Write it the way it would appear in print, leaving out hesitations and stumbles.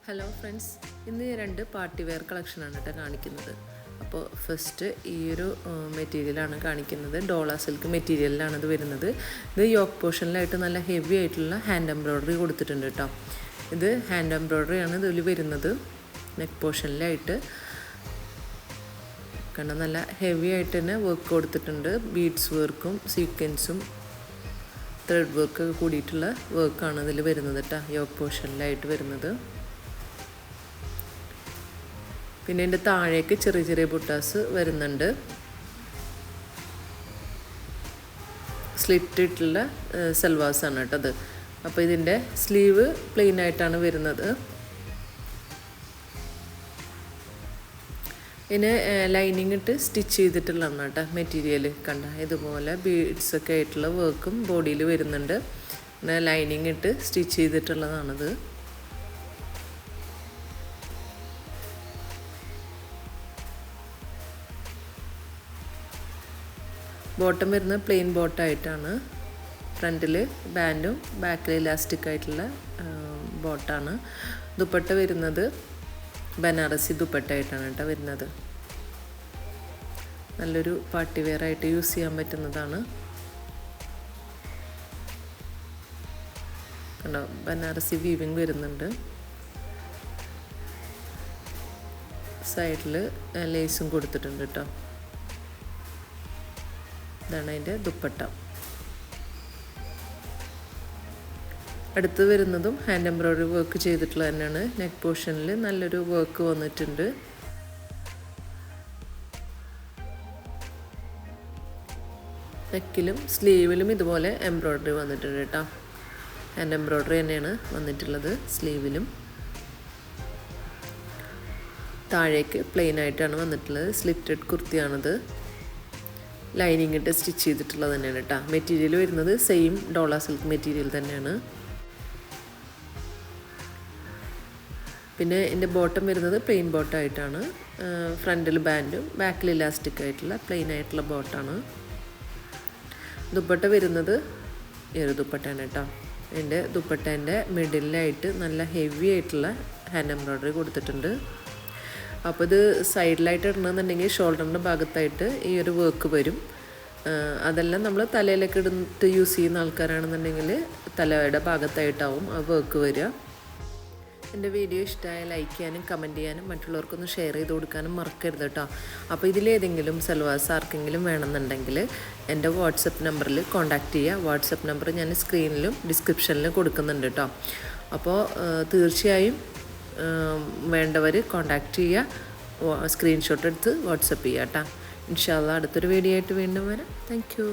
Hello friends, ഇന്ന് രണ്ട് party wear കളക്ഷനാണ് കേട്ടോ കാണിക്കുന്നത്. അപ്പോൾ ഫസ്റ്റ് ഈ ഒരു മെറ്റീരിയലാണ് കാണിക്കുന്നത്. ഡോള സിൽക്ക് മെറ്റീരിയലിലാണ് ഇത് വരുന്നത്. ഇത് യോക്ക് പോർഷനിലായിട്ട് നല്ല ഹെവി ആയിട്ടുള്ള ഹാൻഡ് എംബ്രോയ്ഡറി കൊടുത്തിട്ടുണ്ട് കേട്ടോ. ഇത് ഹാൻഡ് എംബ്രോയ്ഡറി ആണ് ഇതിൽ വരുന്നത്. നെക്ക് പോർഷനിലായിട്ട് കണ്ട നല്ല ഹെവി ആയിട്ട് തന്നെ വർക്ക് കൊടുത്തിട്ടുണ്ട്. ബീഡ്സ് വർക്കും സീക്വൻസും ത്രെഡ് വർക്ക് കൂടിയിട്ടുള്ള വർക്കാണ് ഇതിൽ വരുന്നത് കേട്ടോ, യോക്ക് പോർഷനിലായിട്ട് വരുന്നത്. പിന്നെ ഇതിൻ്റെ താഴേക്ക് ചെറിയ ചെറിയ ബുട്ടാസ് വരുന്നുണ്ട്. സ്ലിറ്റ് ഇട്ടുള്ള സൽവാസാണ് കേട്ടോ അത്. അപ്പോൾ ഇതിൻ്റെ സ്ലീവ് പ്ലെയിൻ ആയിട്ടാണ് വരുന്നത്. ഇതിന് ലൈനിങ് ഇട്ട് സ്റ്റിച്ച് ചെയ്തിട്ടുള്ളതാണ് കേട്ടോ മെറ്റീരിയൽ. കണ്ട ഇതുപോലെ ബീഡ്സൊക്കെ ആയിട്ടുള്ള വർക്കും ബോഡിയിൽ വരുന്നുണ്ട്. പിന്നെ ലൈനിങ് ഇട്ട് സ്റ്റിച്ച് ചെയ്തിട്ടുള്ളതാണത്. ബോട്ടം വരുന്നത് പ്ലെയിൻ ബോട്ടായിട്ടാണ്. ഫ്രണ്ടിൽ ബാൻഡും ബാക്കിൽ ഇലാസ്റ്റിക് ആയിട്ടുള്ള ബോട്ടാണ്. ദുപ്പട്ട വരുന്നത് ബനാറസി ദുപ്പട്ടയായിട്ടാണ് കേട്ടോ വരുന്നത്. നല്ലൊരു പാർട്ടി വെയർ ആയിട്ട് യൂസ് ചെയ്യാൻ പറ്റുന്നതാണ്. കണ്ടോ, ബനാറസി വീവിങ് വരുന്നുണ്ട്. സൈഡിൽ ലേസും കൊടുത്തിട്ടുണ്ട് കേട്ടോ. ഇതാണ് അതിൻ്റെ ദുപ്പട്ട. അടുത്ത് വരുന്നതും ഹാൻഡ് എംബ്രോയ്ഡറി വർക്ക് ചെയ്തിട്ടുള്ള തന്നെയാണ്. നെക്ക് പോർഷനിൽ നല്ലൊരു വർക്ക് വന്നിട്ടുണ്ട്. നെക്കിലും സ്ലീവിലും ഇതുപോലെ എംബ്രോയ്ഡറി വന്നിട്ടുണ്ട് കേട്ടോ. ഹാൻഡ് എംബ്രോയ്ഡറി തന്നെയാണ് വന്നിട്ടുള്ളത് സ്ലീവിലും. താഴേക്ക് പ്ലെയിൻ ആയിട്ടാണ് വന്നിട്ടുള്ളത്. സ്ലിറ്റഡ് കുർത്തിയാണത്. ലൈനിങ് ഇട്ട് സ്റ്റിച്ച് ചെയ്തിട്ടുള്ളത് തന്നെയാണ് കേട്ടോ. മെറ്റീരിയൽ വരുന്നത് സെയിം ഡോള സിൽക്ക് മെറ്റീരിയൽ തന്നെയാണ്. പിന്നെ ഇതിൻ്റെ ബോട്ടം വരുന്നത് പ്ലെയിൻ ബോട്ടായിട്ടാണ്. ഫ്രണ്ടിൽ ബാൻഡും ബാക്കിൽ ഇലാസ്റ്റിക് ആയിട്ടുള്ള പ്ലെയിൻ ആയിട്ടുള്ള ബോട്ടാണ്. ദുപ്പട്ട വരുന്നത് ഈ ഒരു ദുപ്പട്ടയാണ് കേട്ടോ. ഇതിൻ്റെ ദുപ്പട്ടേൻ്റെ മിഡിലായിട്ട് നല്ല ഹെവി ആയിട്ടുള്ള ഹാൻഡ് എംബ്രോയ്ഡറി കൊടുത്തിട്ടുണ്ട്. അപ്പോൾ ഇത് സൈഡിലായിട്ട് ഇടണമെന്നുണ്ടെങ്കിൽ ഷോൾഡറിൻ്റെ ഭാഗത്തായിട്ട് ഈ ഒരു വർക്ക് വരും. അതെല്ലാം നമ്മൾ തലയിലേക്ക് ഇടുന്നിട്ട് യൂസ് ചെയ്യുന്ന ആൾക്കാരാണെന്നുണ്ടെങ്കിൽ തലയുടെ ഭാഗത്തായിട്ടാവും ആ വർക്ക് വരിക. എൻ്റെ വീഡിയോ ഇഷ്ടമായ ലൈക്ക് ചെയ്യാനും കമൻറ്റ് ചെയ്യാനും മറ്റുള്ളവർക്കൊന്ന് ഷെയർ ചെയ്ത് കൊടുക്കാനും മറക്കരുത് കേട്ടോ. അപ്പോൾ ഇതിലേതെങ്കിലും സൽവാസ് ആർക്കെങ്കിലും വേണമെന്നുണ്ടെങ്കിൽ എൻ്റെ വാട്സപ്പ് നമ്പറിൽ കോൺടാക്റ്റ് ചെയ്യുക. വാട്സപ്പ് നമ്പർ ഞാൻ സ്ക്രീനിലും ഡിസ്ക്രിപ്ഷനിലും കൊടുക്കുന്നുണ്ട് കേട്ടോ. അപ്പോൾ തീർച്ചയായും വേണ്ടവർ കോൺടാക്റ്റ് ചെയ്യുക. സ്ക്രീൻഷോട്ട് എടുത്ത് വാട്സപ്പ് ചെയ്യുക കേട്ടോ. ഇൻഷാ അല്ലാഹ് അടുത്തൊരു വീഡിയോ ആയിട്ട് വീണ്ടും വരാം. Thank you.